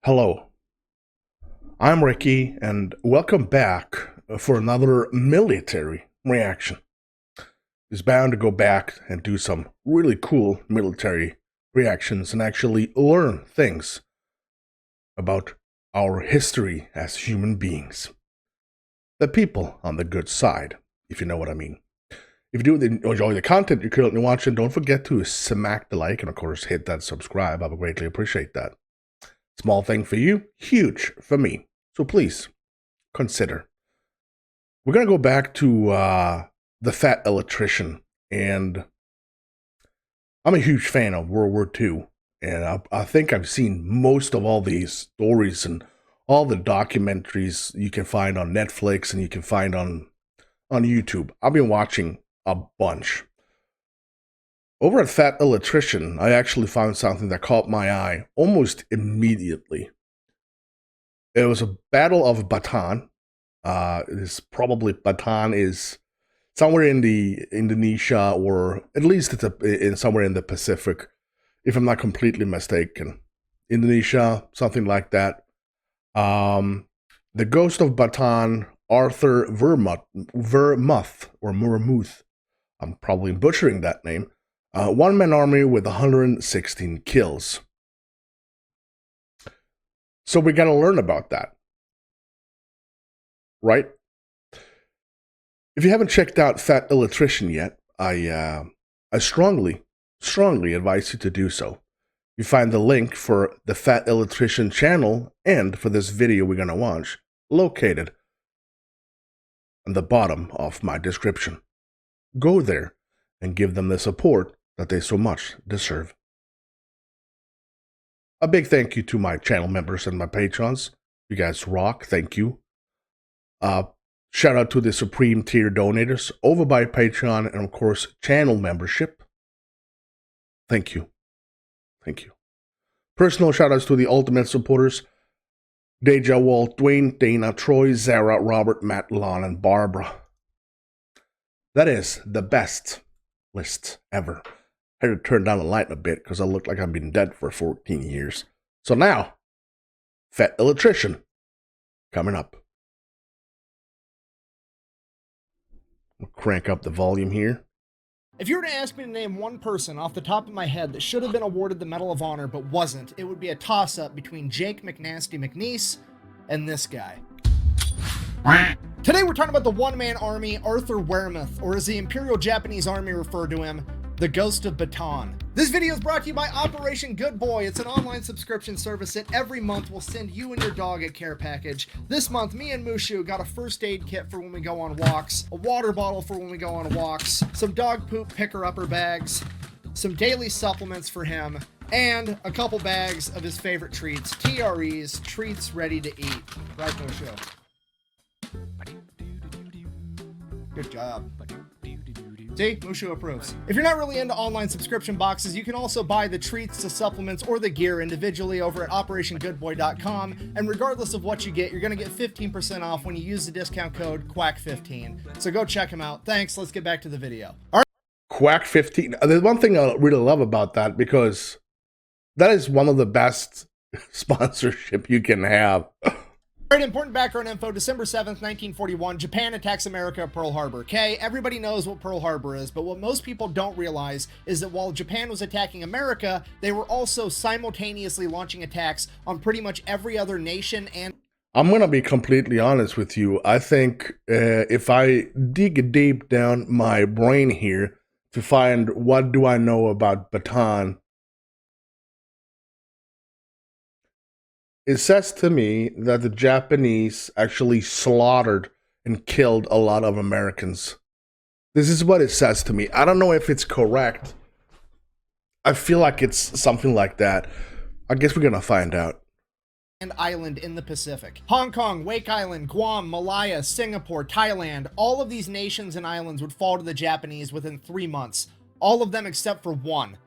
Hello, I'm Recky, and welcome back for another military reaction. It's bound to go back and do some really cool military reactions and actually learn things about our history as human beings. The people on the good side, if you know what I mean. If you do enjoy the content you're currently watching, don't forget to smack the like and, of course, hit that subscribe. I would greatly appreciate that. Small thing for you, huge for me. So please, consider. We're going to go back to the Fat Electrician, and I'm a huge fan of World War II, and I think I've seen most of all these stories and all the documentaries you can find on Netflix and you can find on YouTube. I've been watching a bunch. Over at Fat Electrician, I actually found something that caught my eye almost immediately. It was a Battle of Bataan. Bataan is somewhere in the Indonesia, or at least it's somewhere in the Pacific, if I'm not completely mistaken. Indonesia, something like that. The Ghost of Bataan, Arthur Vermuth, or Muramuth. I'm probably butchering that name. One-man army with 116 kills. So we got to learn about that, right? If you haven't checked out Fat Electrician yet, I strongly advise you to do so. You find the link for the Fat Electrician channel and for this video we're going to watch located on the bottom of my description. Go there and give them the support that they so much deserve. A big thank you to my channel members and my patrons. You guys rock. Thank you. Shout out to the Supreme Tier donators over by Patreon and, of course, channel membership. Thank you. Thank you. Personal shout outs to the ultimate supporters: Deja, Walt, Dwayne, Dana, Troy, Zara, Robert, Matt, Lon, and Barbara. That is the best list ever. I had to turn down the light a bit because I look like I've been dead for 14 years. So now, Fat Electrician coming up. I'll crank up the volume here. If you were to ask me to name one person off the top of my head that should have been awarded the Medal of Honor but wasn't, it would be a toss-up between Jake McNasty McNeese and this guy. Today we're talking about the one-man army, Arthur Wehrmuth, or as the Imperial Japanese Army referred to him, the Ghost of Bataan. This video is brought to you by Operation Good Boy. It's an online subscription service that every month will send you and your dog a care package. This month, me and Mushu got a first aid kit for when we go on walks, a water bottle for when we go on walks, some dog poop picker-upper bags, some daily supplements for him, and a couple bags of his favorite treats, TREs, treats ready to eat. Right, Mushu? Good job. See? Mushu approves. If you're not really into online subscription boxes, you can also buy the treats, the supplements, or the gear individually over at OperationGoodBoy.com, and regardless of what you get, you're going to get 15% off when you use the discount code QUACK15. So go check them out. Thanks. Let's get back to the video. All right. QUACK15. There's one thing I really love about that, because that is one of the best sponsorship you can have. All right, important background info. December 7th, 1941, Japan attacks America at Pearl Harbor. Okay, everybody knows what Pearl Harbor is, but what most people don't realize is that while Japan was attacking America, they were also simultaneously launching attacks on pretty much every other nation. And I'm going to be completely honest with you. I think if I dig deep down my brain here to find what do I know about Bataan, it says to me that the Japanese actually slaughtered and killed a lot of Americans. This is what it says to me. I don't know if it's correct. I feel like it's something like that. I guess we're going to find out. Island in the Pacific. Hong Kong, Wake Island, Guam, Malaya, Singapore, Thailand, all of these nations and islands would fall to the Japanese within 3 months. All of them except for one.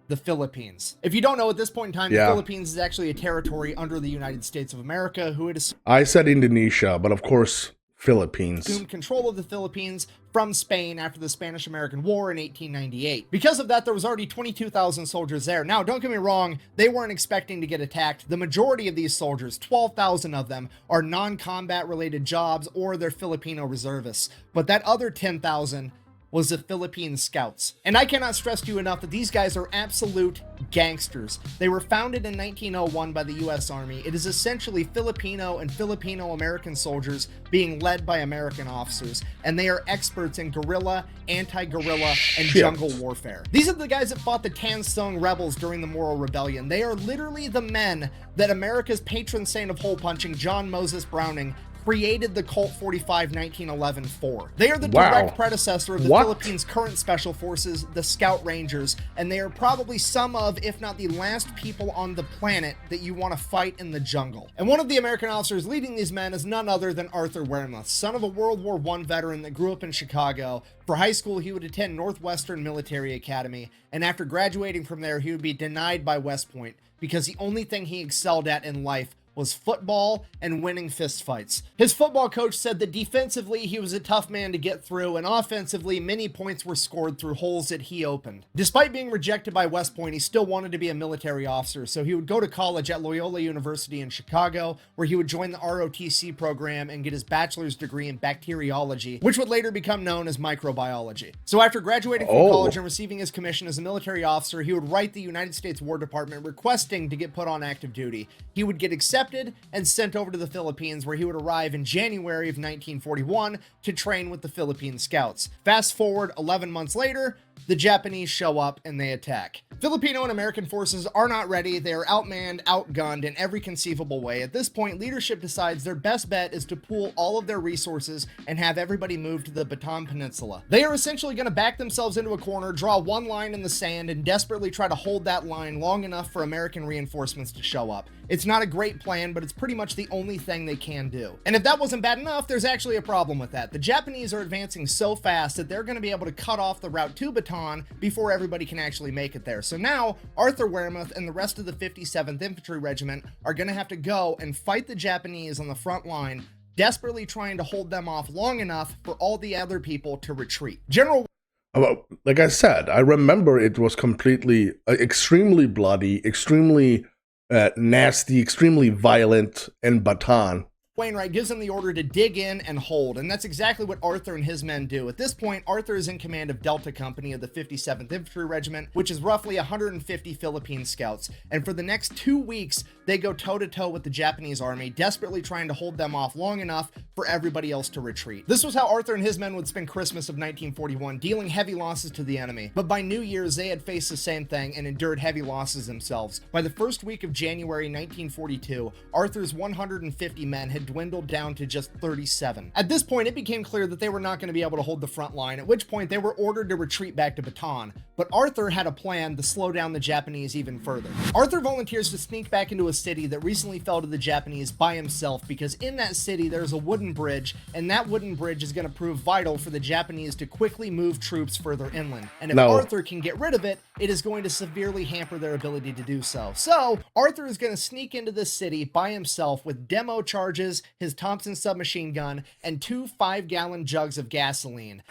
The Philippines. If you don't know, at this point in time, the Philippines is actually a territory under the United States of America, who it is. I said Indonesia, but of course, Philippines. assumed control of the Philippines from Spain after the Spanish-American War in 1898. Because of that, there was already 22,000 soldiers there. Now, don't get me wrong, they weren't expecting to get attacked. The majority of these soldiers, 12,000 of them, are non-combat related jobs or they're Filipino reservists. But that other 10,000 was the Philippine Scouts. And I cannot stress to you enough that these guys are absolute gangsters. They were founded in 1901 by the US Army. It is essentially Filipino and Filipino-American soldiers being led by American officers, and they are experts in guerrilla, anti-guerrilla, and jungle warfare. These are the guys that fought the Tan Sung rebels during the Moro Rebellion. They are literally the men that America's patron saint of hole punching, John Moses Browning, created the Colt 45 1911 for. They are the direct predecessor of the Philippines' current special forces, the Scout Rangers, and they are probably some of, if not the last people on the planet that you want to fight in the jungle. And one of the American officers leading these men is none other than Arthur Wehrmuth, son of a World War I veteran that grew up in Chicago. For high school, he would attend Northwestern Military Academy, and after graduating from there, he would be denied by West Point because the only thing he excelled at in life was football and winning fistfights. His football coach said that defensively he was a tough man to get through, and offensively many points were scored through holes that he opened. Despite being rejected by West Point, he still wanted to be a military officer, so he would go to college at Loyola University in Chicago, where he would join the ROTC program and get his bachelor's degree in bacteriology, which would later become known as microbiology. So after graduating from college and receiving his commission as a military officer, he would write the United States War Department requesting to get put on active duty. He would get accepted and sent over to the Philippines, where he would arrive in January of 1941 to train with the Philippine Scouts. Fast forward 11 months later, the Japanese show up and they attack. Filipino and American forces are not ready. They are outmanned, outgunned in every conceivable way. At this point, leadership decides their best bet is to pool all of their resources and have everybody move to the Bataan Peninsula. They are essentially going to back themselves into a corner, draw one line in the sand, and desperately try to hold that line long enough for American reinforcements to show up. It's not a great plan, but it's pretty much the only thing they can do. And if that wasn't bad enough, there's actually a problem with that. The Japanese are advancing so fast that they're going to be able to cut off the route to Bataan before everybody can actually make it there. So now Arthur Wehrmuth and the rest of the 57th Infantry Regiment are going to have to go and fight the Japanese on the front line, desperately trying to hold them off long enough for all the other people to retreat. Like I said, I remember it was completely, extremely bloody, extremely nasty, extremely violent in Bataan. Wainwright gives them the order to dig in and hold, and that's exactly what Arthur and his men do. At this point, Arthur is in command of Delta Company of the 57th Infantry Regiment, which is roughly 150 Philippine scouts, and for the next 2 weeks, they go toe-to-toe with the Japanese army, desperately trying to hold them off long enough for everybody else to retreat. This was how Arthur and his men would spend Christmas of 1941, dealing heavy losses to the enemy, but by New Year's, they had faced the same thing and endured heavy losses themselves. By the first week of January 1942, Arthur's 150 men had dwindled down to just 37. At this point, it became clear that they were not going to be able to hold the front line, at which point they were ordered to retreat back to Bataan. But Arthur had a plan to slow down the Japanese even further. Arthur volunteers to sneak back into a city that recently fell to the Japanese by himself, because in that city there's a wooden bridge, and that wooden bridge is going to prove vital for the Japanese to quickly move troops further inland. And if Arthur can get rid of it, it is going to severely hamper their ability to do so. So Arthur is going to sneak into this city by himself with demo charges, his Thompson submachine gun, and 2 5-gallon jugs of gasoline.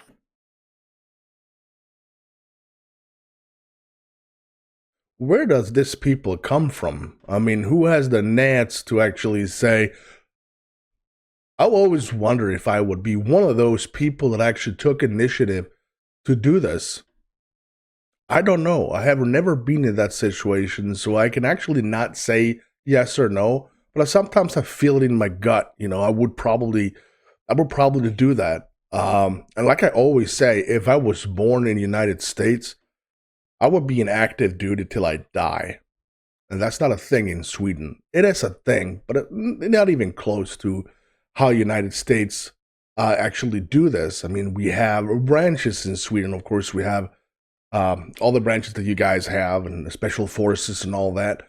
Where does this people come from? I mean, who has the nats to actually say, I'll always wonder if I would be one of those people that actually took initiative to do this. I don't know. I have never been in that situation, so I can actually not say yes or no. But sometimes I feel it in my gut. You know, I would probably do that. And like I always say, if I was born in the United States, I would be in active duty till I die. And that's not a thing in Sweden. It is a thing, but not even close to how United States actually do this. I mean, we have branches in Sweden. Of course, we have all the branches that you guys have and the special forces and all that.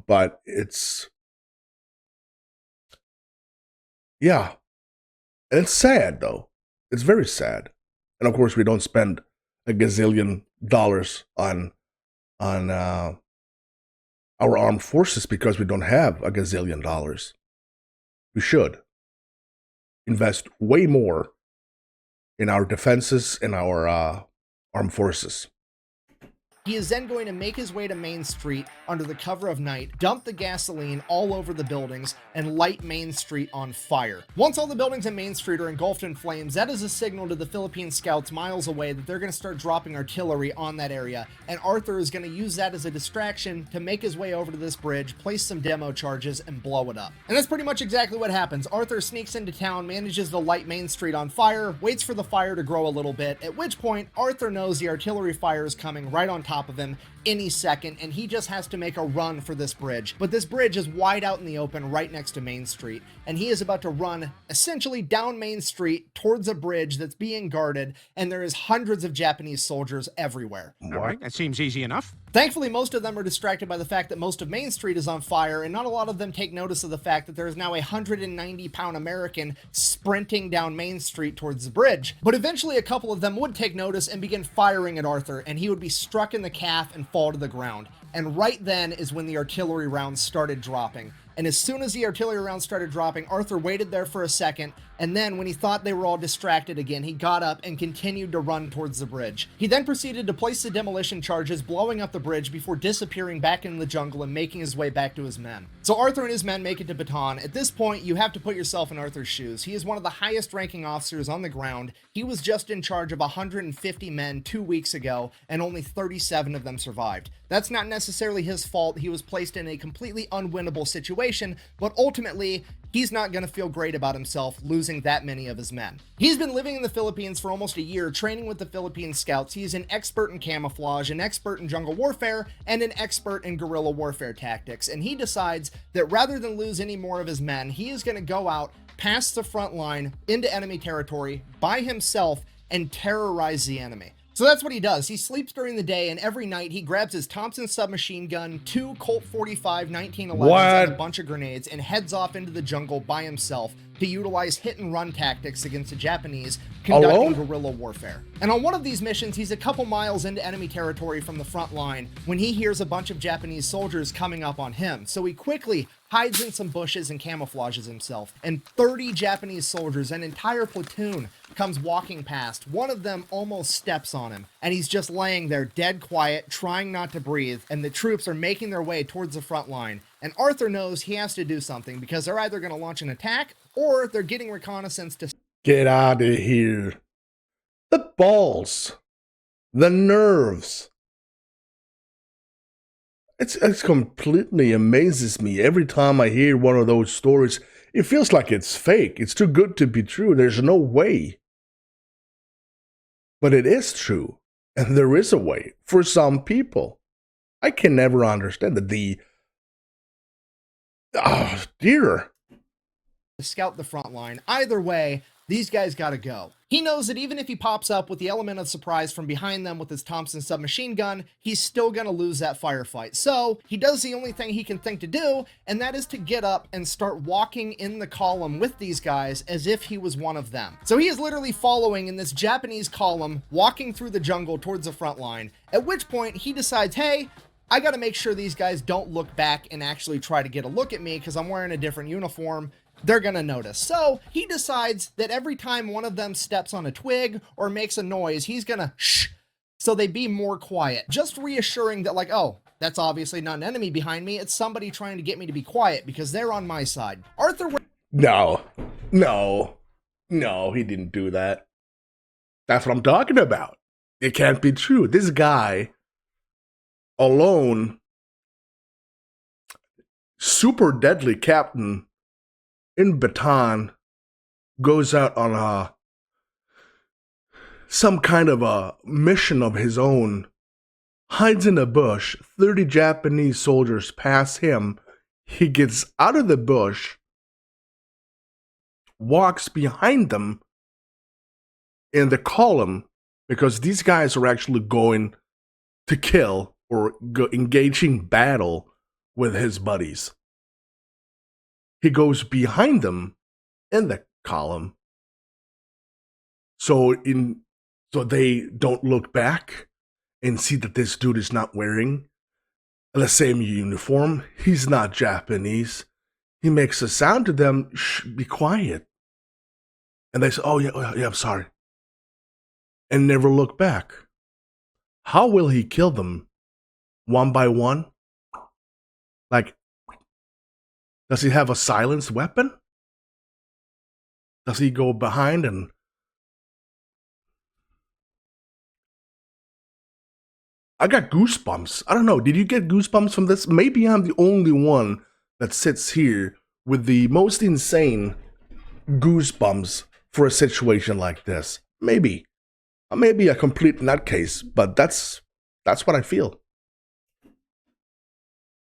But it's... yeah. And it's sad, though. It's very sad. And of course, we don't spend a gazillion dollars on our armed forces because we don't have a gazillion dollars. We should. invest way more in our defenses and our armed forces. He is then going to make his way to Main Street under the cover of night, dump the gasoline all over the buildings, and light Main Street on fire. Once all the buildings in Main Street are engulfed in flames, that is a signal to the Philippine scouts miles away that they're going to start dropping artillery on that area, and Arthur is going to use that as a distraction to make his way over to this bridge, place some demo charges, and blow it up. And that's pretty much exactly what happens. Arthur sneaks into town, manages to light Main Street on fire, waits for the fire to grow a little bit, at which point Arthur knows the artillery fire is coming right on top of him any second, and he just has to make a run for this bridge. But this bridge is wide out in the open right next to Main Street, and he is about to run essentially down Main Street towards a bridge that's being guarded, and there is hundreds of Japanese soldiers everywhere. All right, that seems easy enough. Thankfully, most of them are distracted by the fact that most of Main Street is on fire, and not a lot of them take notice of the fact that there is now a 190-pound American sprinting down Main Street towards the bridge. But eventually, a couple of them would take notice and begin firing at Arthur, and he would be struck in the calf and fall to the ground. And right then is when the artillery rounds started dropping. And as soon as the artillery rounds started dropping, Arthur waited there for a second, and then when he thought they were all distracted again, he got up and continued to run towards the bridge. He then proceeded to place the demolition charges, blowing up the bridge before disappearing back in the jungle and making his way back to his men. So Arthur and his men make it to Bataan. At this point, you have to put yourself in Arthur's shoes. He is one of the highest ranking officers on the ground. He was just in charge of 150 men 2 weeks ago, and only 37 of them survived. That's not necessarily his fault. He was placed in a completely unwinnable situation, but ultimately, he's not going to feel great about himself losing that many of his men. He's been living in the Philippines for almost a year, training with the Philippine Scouts. He's an expert in camouflage, an expert in jungle warfare, and an expert in guerrilla warfare tactics. And he decides that rather than lose any more of his men, he is going to go out past the front line into enemy territory by himself and terrorize the enemy. So that's what he does. He sleeps during the day, and every night he grabs his Thompson submachine gun, 2 Colt 45 1911s, and a bunch of grenades, and heads off into the jungle by himself to utilize hit-and-run tactics against the Japanese conducting guerrilla warfare. And on one of these missions, he's a couple miles into enemy territory from the front line when he hears a bunch of Japanese soldiers coming up on him. So he quickly hides in some bushes and camouflages himself, and 30 Japanese soldiers, an entire platoon, comes walking past. One of them almost steps on him, and he's just laying there dead quiet, trying not to breathe, and the troops are making their way towards the front line. And Arthur knows he has to do something because they're either going to launch an attack or they're getting reconnaissance to get out of here. The balls, the nerves. It's completely amazes me every time I hear one of those stories. It feels like it's fake. It's too good to be true. There's no way. But it is true. And there is a way for some people. I can never understand that oh, dear. scout the front line. Either way, these guys gotta go. He knows that even if he pops up with the element of surprise from behind them with his Thompson submachine gun, he's still gonna lose that firefight. So he does the only thing he can think to do, and that is to get up and start walking in the column with these guys as if he was one of them. So he is literally following in this Japanese column, walking through the jungle towards the front line, at which point he decides, hey, I gotta make sure these guys don't look back and actually try to get a look at me because I'm wearing a different uniform. They're gonna notice. So he decides that every time one of them steps on a twig or makes a noise, he's gonna shh, so they be more quiet. Just reassuring that, like, oh, that's obviously not an enemy behind me. It's somebody trying to get me to be quiet because they're on my side. Arthur... No, he didn't do that. That's what I'm talking about. It can't be true. This guy, alone, super deadly captain in Bataan, goes out on some kind of a mission of his own, hides in a bush, 30 Japanese soldiers pass him, he gets out of the bush, walks behind them in the column, because these guys are actually going to kill or engaging battle with his buddies. He goes behind them in the column, so they don't look back and see that this dude is not wearing the same uniform. He's not Japanese. He makes a sound to them, shh, be quiet. And they say, oh, yeah, I'm sorry. And never look back. How will he kill them? One by one? Like, does he have a silenced weapon? Does he go behind and... I got goosebumps. I don't know. Did you get goosebumps from this? Maybe I'm the only one that sits here with the most insane goosebumps for a situation like this. Maybe. I may be a complete nutcase, but that's what I feel.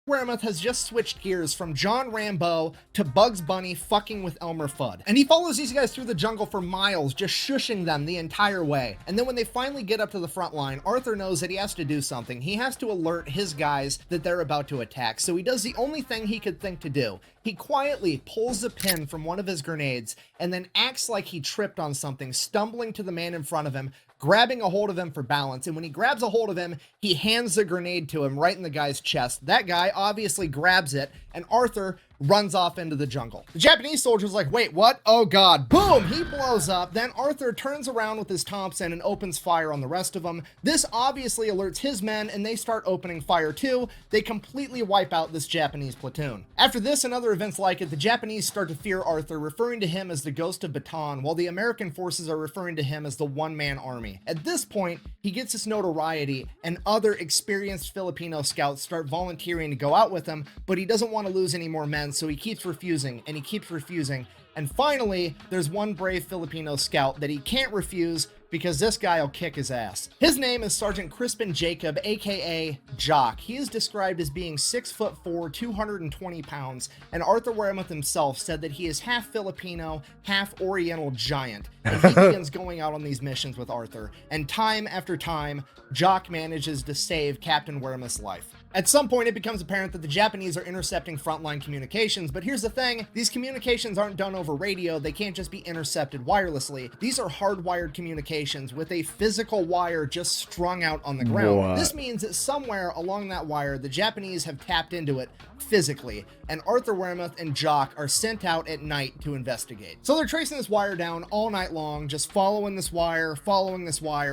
Weremuth has just switched gears from John Rambo to Bugs Bunny fucking with Elmer Fudd. And he follows these guys through the jungle for miles, just shushing them the entire way. And then when they finally get up to the front line, Arthur knows that he has to do something. He has to alert his guys that they're about to attack. So he does the only thing he could think to do. He quietly pulls a pin from one of his grenades and then acts like he tripped on something, stumbling to the man in front of him, grabbing a hold of him for balance. And when he grabs a hold of him, he hands the grenade to him right in the guy's chest. That guy obviously grabs it, and Arthur runs off into the jungle. The Japanese soldier's like, wait, what? Oh God. Boom! He blows up. Then Arthur turns around with his Thompson and opens fire on the rest of them. This obviously alerts his men, and they start opening fire too. They completely wipe out this Japanese platoon. After this and other events like it, the Japanese start to fear Arthur, referring to him as the Ghost of Bataan, while the American forces are referring to him as the one-man army. At this point, he gets his notoriety, and other experienced Filipino scouts start volunteering to go out with him, but he doesn't want to lose any more men, so he keeps refusing, and he keeps refusing. And finally, there's one brave Filipino scout that he can't refuse because this guy will kick his ass. His name is Sergeant Crispin Jacob, aka Jock. He is described as being 6'4", 220 pounds, and Arthur Weremuth himself said that he is half Filipino, half Oriental giant. And he begins going out on these missions with Arthur, and time after time, Jock manages to save Captain Weremuth's life. At some point, it becomes apparent that the Japanese are intercepting frontline communications, but here's the thing, these communications aren't done over radio, they can't just be intercepted wirelessly. These are hardwired communications with a physical wire just strung out on the ground. What? This means that somewhere along that wire, the Japanese have tapped into it physically, and Arthur Weremuth and Jock are sent out at night to investigate. So they're tracing this wire down all night long, just following this wire,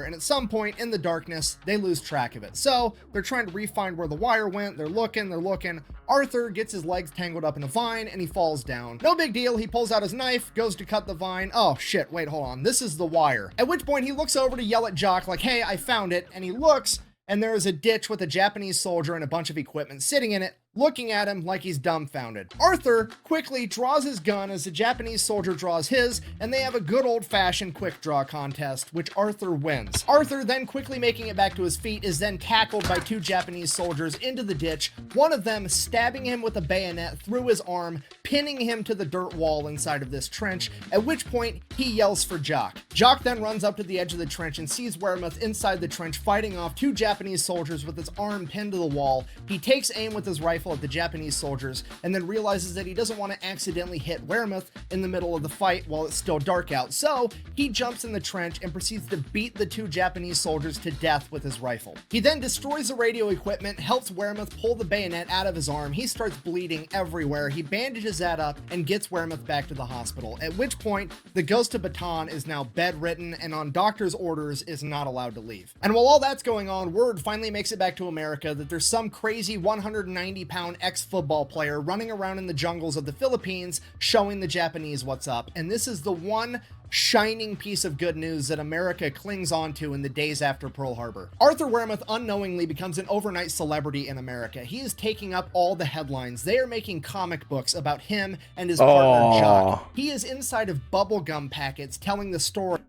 and at some point in the darkness, they lose track of it. So they're trying to re-find where the wire went, they're looking. Arthur gets his legs tangled up in a vine and he falls down. No big deal, he pulls out his knife, goes to cut the vine. Oh shit, wait, hold on, this is the wire. At which point he looks over to yell at Jock like, hey, I found it, and he looks, and there is a ditch with a Japanese soldier and a bunch of equipment sitting in it, looking at him like he's dumbfounded. Arthur quickly draws his gun as the Japanese soldier draws his, and they have a good old-fashioned quick draw contest, which Arthur wins. Arthur, then quickly making it back to his feet, is then tackled by two Japanese soldiers into the ditch, one of them stabbing him with a bayonet through his arm, pinning him to the dirt wall inside of this trench, at which point he yells for Jock. Jock then runs up to the edge of the trench and sees Weremuth inside the trench fighting off two Japanese soldiers with his arm pinned to the wall. He takes aim with his rifle at the Japanese soldiers and then realizes that he doesn't want to accidentally hit Weremuth in the middle of the fight while it's still dark out. So he jumps in the trench and proceeds to beat the two Japanese soldiers to death with his rifle. He then destroys the radio equipment, helps Weremuth pull the bayonet out of his arm. He starts bleeding everywhere. He bandages that up and gets Weremuth back to the hospital, at which point the Ghost of Bataan is now bedridden and on doctor's orders is not allowed to leave. And while all that's going on, word finally makes it back to America that there's some crazy 190-pound ex-football player running around in the jungles of the Philippines showing the Japanese what's up. And this is the one shining piece of good news that America clings on to in the days after Pearl Harbor. Arthur Weremuth unknowingly becomes an overnight celebrity in America. He is taking up all the headlines. They are making comic books about him and his partner Jock. He is inside of bubblegum packets telling the story.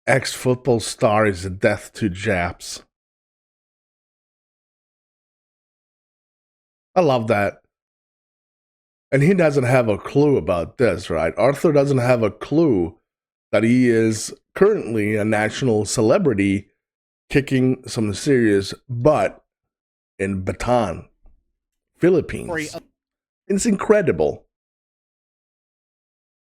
Ex-football star is a death to Japs. I love that. And he doesn't have a clue about this, right? Arthur doesn't have a clue that he is currently a national celebrity kicking some serious butt in Bataan, Philippines. It's incredible.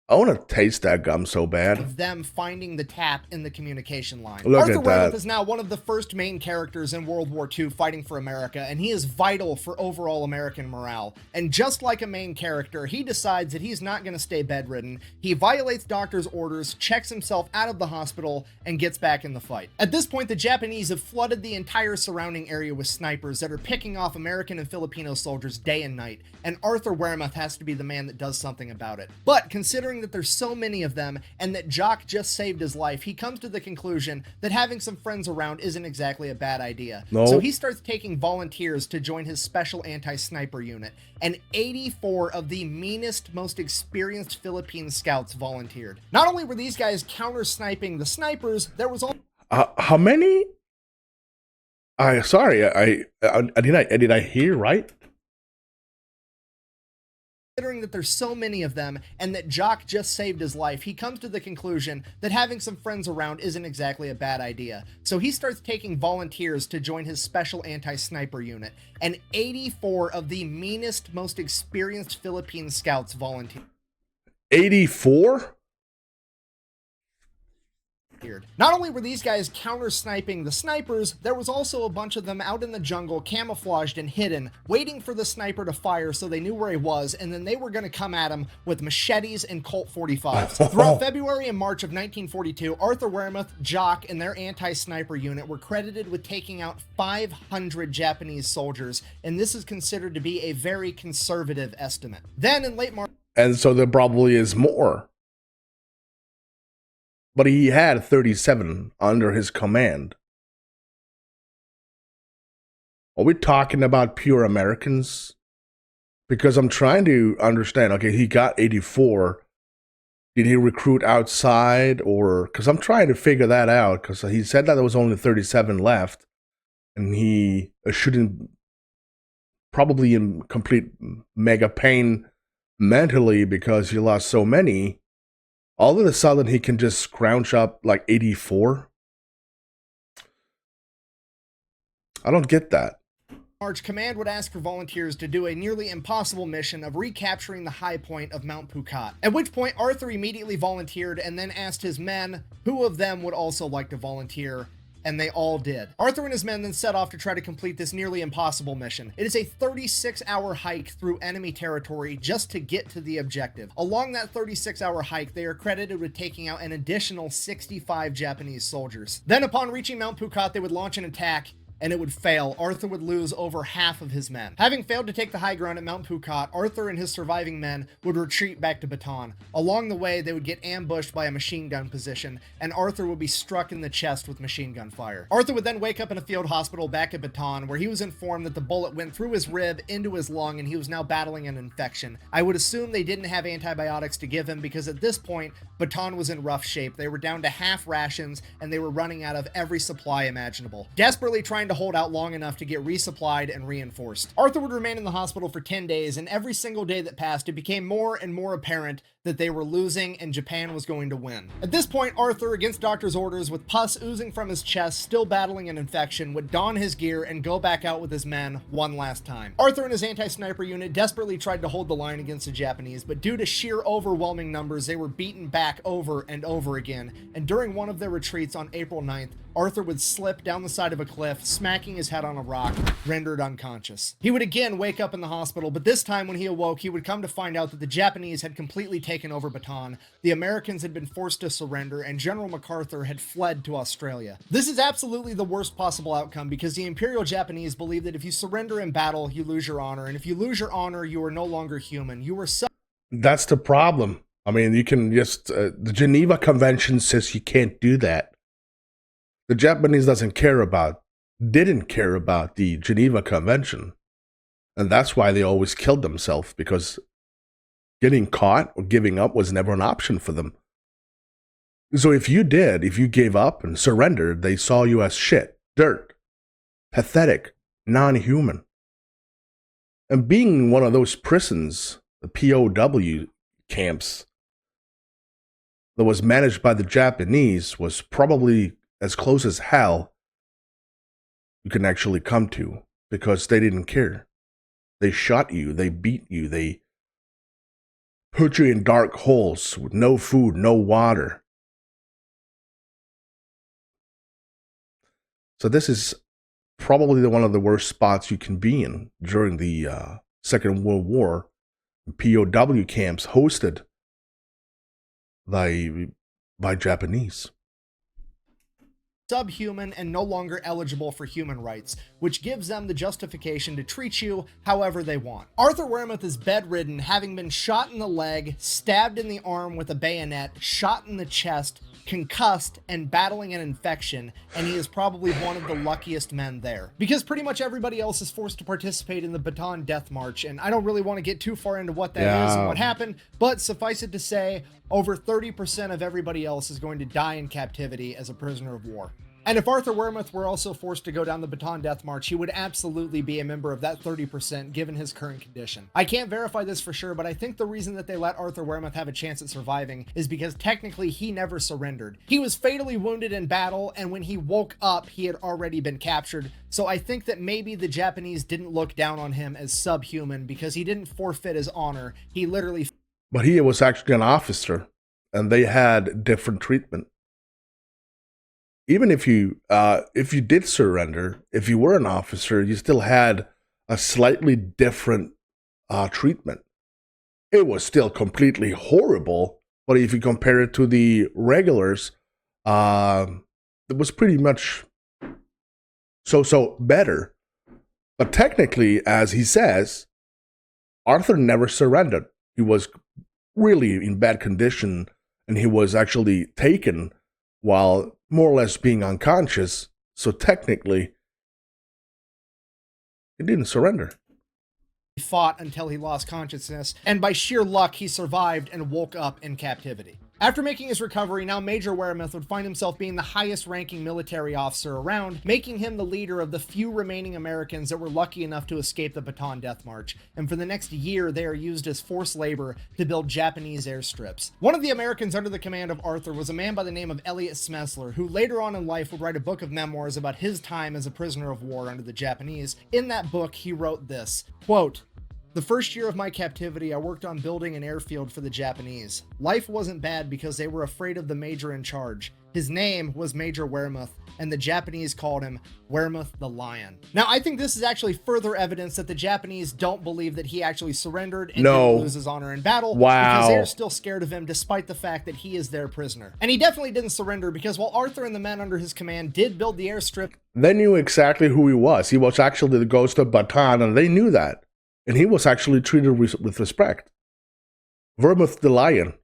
I want to taste that gum so bad. Of them finding the tap in the communication line. Look Arthur at that. Weymouth is now one of the first main characters in World War II fighting for America, and he is vital for overall American morale. And just like a main character, he decides that he's not going to stay bedridden. He violates doctor's orders, checks himself out of the hospital, and gets back in the fight. At this point, the Japanese have flooded the entire surrounding area with snipers that are picking off American and Filipino soldiers day and night, and Arthur Weymouth has to be the man that does something about it. But considering that there's so many of them and that Jock just saved his life, he comes to the conclusion that having some friends around isn't exactly a bad idea. No. So he starts taking volunteers to join his special anti-sniper unit, and 84 of the meanest, most experienced Philippine scouts volunteered. Not only were these guys counter-sniping the snipers, there was also how many? Did I hear right? Considering that there's so many of them and that Jock just saved his life, he comes to the conclusion that having some friends around isn't exactly a bad idea. So he starts taking volunteers to join his special anti-sniper unit, and 84 of the meanest, most experienced Philippine scouts volunteered. 84? Not only were these guys counter-sniping the snipers, there was also a bunch of them out in the jungle, camouflaged and hidden, waiting for the sniper to fire so they knew where he was, and then they were going to come at him with machetes and Colt 45s. Throughout February and March of 1942, Arthur Weymouth, Jock, and their anti-sniper unit were credited with taking out 500 Japanese soldiers, and this is considered to be a very conservative estimate. Then in late March... And so there probably is more. But he had 37 under his command. Are we talking about pure Americans? Because I'm trying to understand. Okay, he got 84. Did he recruit outside? Or because I'm trying to figure that out. Because he said that there was only 37 left. And he shouldn't, probably in complete mega pain mentally because he lost so many. All of a sudden, he can just scrounge up like 84. I don't get that. March, command would ask for volunteers to do a nearly impossible mission of recapturing the high point of Mount Phuket. At which point, Arthur immediately volunteered and then asked his men who of them would also like to volunteer, and they all did. Arthur and his men then set off to try to complete this nearly impossible mission. It is a 36-hour hike through enemy territory just to get to the objective. Along that 36-hour hike, they are credited with taking out an additional 65 Japanese soldiers. Then upon reaching Mount Phuket, they would launch an attack, and it would fail. Arthur would lose over half of his men. Having failed to take the high ground at Mount Phuket, Arthur and his surviving men would retreat back to Bataan. Along the way, they would get ambushed by a machine gun position, and Arthur would be struck in the chest with machine gun fire. Arthur would then wake up in a field hospital back at Bataan, where he was informed that the bullet went through his rib into his lung, and he was now battling an infection. I would assume they didn't have antibiotics to give him, because at this point, Bataan was in rough shape. They were down to half rations, and they were running out of every supply imaginable. Desperately trying to hold out long enough to get resupplied and reinforced. Arthur would remain in the hospital for 10 days, and every single day that passed, it became more and more apparent that they were losing and Japan was going to win. At this point, Arthur, against doctor's orders, with pus oozing from his chest, still battling an infection, would don his gear and go back out with his men one last time. Arthur and his anti-sniper unit desperately tried to hold the line against the Japanese, but due to sheer overwhelming numbers, they were beaten back over and over again, and during one of their retreats on April 9th, Arthur would slip down the side of a cliff, smacking his head on a rock, rendered unconscious. He would again wake up in the hospital, but this time when he awoke, he would come to find out that the Japanese had completely taken over Bataan, the Americans had been forced to surrender, and General MacArthur had fled to Australia. This is absolutely the worst possible outcome because the Imperial Japanese believe that if you surrender in battle, you lose your honor, and if you lose your honor, you are no longer human. You are so... That's the problem. I mean, you can just... the Geneva Convention says you can't do that. The Japanese didn't care about the Geneva Convention. And that's why they always killed themselves, because getting caught or giving up was never an option for them. So if you gave up and surrendered, they saw you as shit, dirt, pathetic, non-human. And being in one of those prisons, the POW camps, that was managed by the Japanese, was probably as close as hell you can actually come to, because they didn't care. They shot you, they beat you, they put you in dark holes with no food, no water. So this is probably one of the worst spots you can be in during the Second World War. POW camps hosted by Japanese. Subhuman and no longer eligible for human rights, which gives them the justification to treat you however they want. Arthur Wehrmuth is bedridden, having been shot in the leg, stabbed in the arm with a bayonet, shot in the chest, concussed, and battling an infection, and he is probably one of the luckiest men there. Because pretty much everybody else is forced to participate in the Bataan Death March, and I don't really want to get too far into what that is and what happened, but suffice it to say, over 30% of everybody else is going to die in captivity as a prisoner of war. And if Arthur Wehrmuth were also forced to go down the Bataan Death March, he would absolutely be a member of that 30% given his current condition. I can't verify this for sure, but I think the reason that they let Arthur Wehrmuth have a chance at surviving is because technically he never surrendered. He was fatally wounded in battle, and when he woke up, he had already been captured. So I think that maybe the Japanese didn't look down on him as subhuman because he didn't forfeit his honor. He literally... But he was actually an officer, and they had different treatment. Even if you did surrender, if you were an officer, you still had a slightly different treatment. It was still completely horrible, but if you compare it to the regulars, it was pretty much so better. But technically, as he says, Arthur never surrendered. He was really in bad condition, and he was actually taken while more or less being unconscious, so technically, he didn't surrender. He fought until he lost consciousness, and by sheer luck, he survived and woke up in captivity. After making his recovery, now Major Wehrmuth would find himself being the highest-ranking military officer around, making him the leader of the few remaining Americans that were lucky enough to escape the Bataan Death March, and for the next year, they are used as forced labor to build Japanese airstrips. One of the Americans under the command of Arthur was a man by the name of Elliot Smesler, who later on in life would write a book of memoirs about his time as a prisoner of war under the Japanese. In that book, he wrote this, quote, "The first year of my captivity, I worked on building an airfield for the Japanese. Life wasn't bad because they were afraid of the major in charge. His name was Major Wehrmuth, and the Japanese called him Wehrmuth the Lion." Now, I think this is actually further evidence that the Japanese don't believe that he actually surrendered and didn't lose his honor in battle. Wow. Because they're still scared of him despite the fact that he is their prisoner. And he definitely didn't surrender because while Arthur and the men under his command did build the airstrip, they knew exactly who he was. He was actually the Ghost of Bataan, and they knew that. And he was actually treated with respect. Wehrmuth the Lion.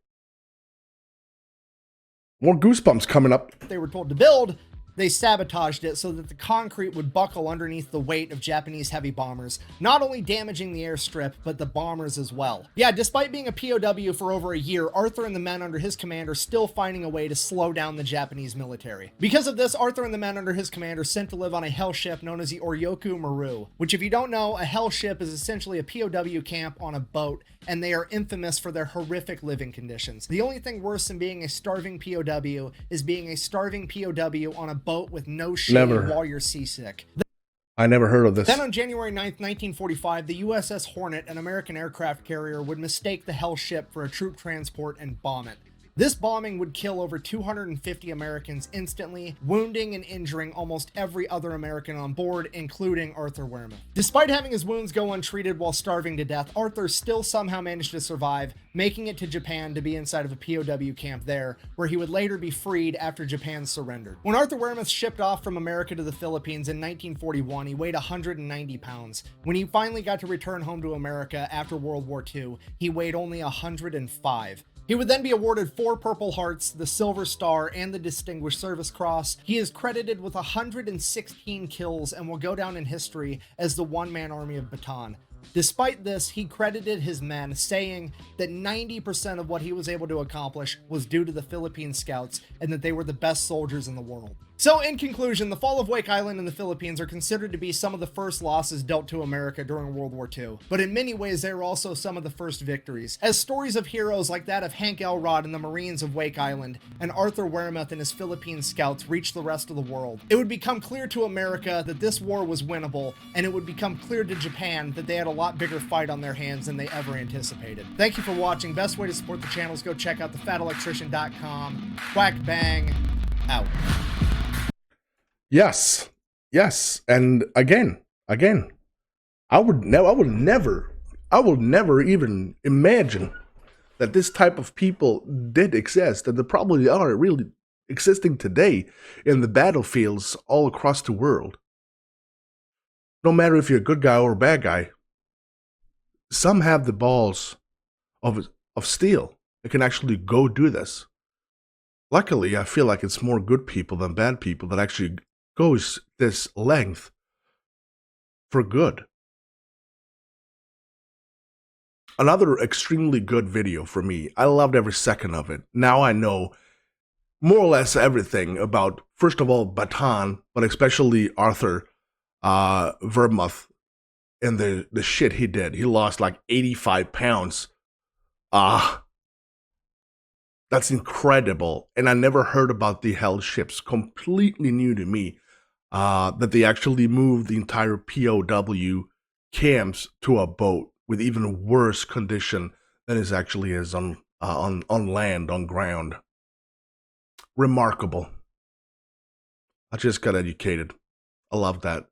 More goosebumps coming up. they were told to build, they sabotaged it so that the concrete would buckle underneath the weight of Japanese heavy bombers, not only damaging the airstrip, but the bombers as well. Yeah, despite being a POW for over a year, Arthur and the men under his command are still finding a way to slow down the Japanese military. Because of this, Arthur and the men under his command are sent to live on a hell ship known as the Oryoku Maru, which, if you don't know, a hell ship is essentially a POW camp on a boat, and they are infamous for their horrific living conditions. The only thing worse than being a starving POW is being a starving POW on a boat with no shade while you're seasick. I never heard of this. Then on January 9th, 1945, the USS Hornet, an American aircraft carrier, would mistake the hell ship for a troop transport and bomb it. This bombing would kill over 250 Americans instantly, wounding and injuring almost every other American on board, including Arthur Wehrmuth. Despite having his wounds go untreated while starving to death, Arthur still somehow managed to survive, making it to Japan to be inside of a POW camp there, where he would later be freed after Japan surrendered. When Arthur Wehrmuth shipped off from America to the Philippines in 1941, he weighed 190 pounds. When he finally got to return home to America after World War II, he weighed only 105. He would then be awarded 4 Purple Hearts, the Silver Star, and the Distinguished Service Cross. He is credited with 116 kills and will go down in history as the one-man army of Bataan. Despite this, he credited his men, saying that 90% of what he was able to accomplish was due to the Philippine Scouts and that they were the best soldiers in the world. So, in conclusion, the fall of Wake Island and the Philippines are considered to be some of the first losses dealt to America during World War II. But in many ways, they are also some of the first victories, as stories of heroes like that of Hank Elrod and the Marines of Wake Island, and Arthur Wehrmuth and his Philippine scouts reached the rest of the world. It would become clear to America that this war was winnable, and it would become clear to Japan that they had a lot bigger fight on their hands than they ever anticipated. Thank you for watching. Best way to support the channel is go check out thefatelectrician.com. Quack bang, out. Yes, and again, I will never even imagine that this type of people did exist, and they probably are really existing today in the battlefields all across the world. No matter if you're a good guy or a bad guy, some have the balls of steel. They can actually go do this. Luckily, I feel like it's more good people than bad people that actually goes this length for good. Another extremely good video for me. I loved every second of it. Now I know more or less everything about, first of all, Bataan, but especially Arthur Wehrmuth and the shit he did. He lost like 85 pounds. That's incredible. And I never heard about the hell ships. Completely new to me. That they actually moved the entire POW camps to a boat with even worse condition than it actually is on land, on ground. Remarkable. I just got educated. I love that.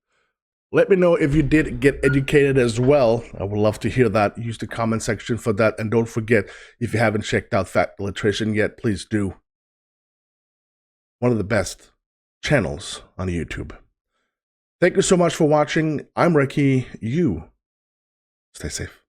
Let me know if you did get educated as well. I would love to hear that. Use the comment section for that. And don't forget, if you haven't checked out Fat Electrician yet, please do. One of the best channels on YouTube. Thank you so much for watching. I'm Recky. You stay safe.